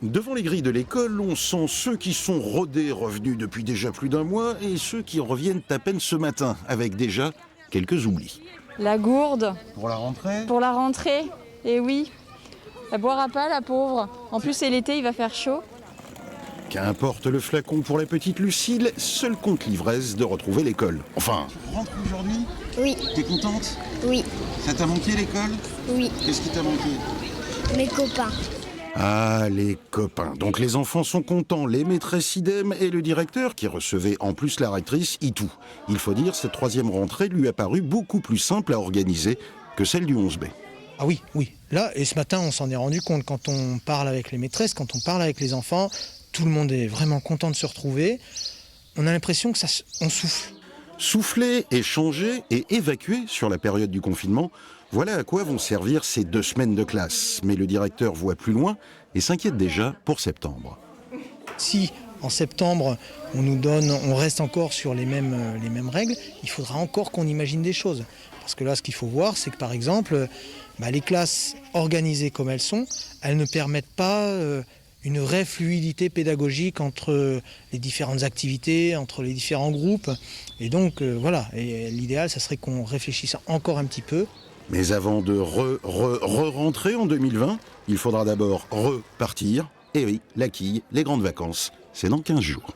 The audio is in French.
Devant les grilles de l'école, on sent ceux qui sont rodés, revenus depuis déjà plus d'un mois, et ceux qui reviennent à peine ce matin, avec déjà quelques oublis. La gourde. Pour la rentrée ? Pour la rentrée, et oui. Elle boira pas, la pauvre. En plus, c'est l'été, il va faire chaud. Qu'importe le flacon pour la petite Lucille, seul compte l'ivresse de retrouver l'école. Enfin... Tu rentres aujourd'hui ? Oui. T'es contente ? Oui. Ça t'a manqué l'école ? Oui. Qu'est-ce qui t'a manqué ? Mes copains. Ah, les copains. Donc les enfants sont contents, les maîtresses idem et le directeur, qui recevait en plus la rectrice, y tout. Il faut dire, cette troisième rentrée lui a paru beaucoup plus simple à organiser que celle du 11 mai. Ah oui, oui. Là, et ce matin, on s'en est rendu compte quand on parle avec les maîtresses, quand on parle avec les enfants, tout le monde est vraiment content de se retrouver. On a l'impression que on souffle. Souffler, échanger et évacuer sur la période du confinement, voilà à quoi vont servir ces 2 semaines de classe. Mais le directeur voit plus loin et s'inquiète déjà pour septembre. Si en septembre, on reste encore sur les mêmes règles, il faudra encore qu'on imagine des choses. Parce que là, ce qu'il faut voir, c'est que par exemple, les classes organisées comme elles sont, elles ne permettent pas une vraie fluidité pédagogique entre les différentes activités, entre les différents groupes. Et donc, voilà, et l'idéal, ça serait qu'on réfléchisse encore un petit peu. Mais avant de re-rentrer en 2020, il faudra d'abord repartir. Et oui, la quille, les grandes vacances, c'est dans 15 jours.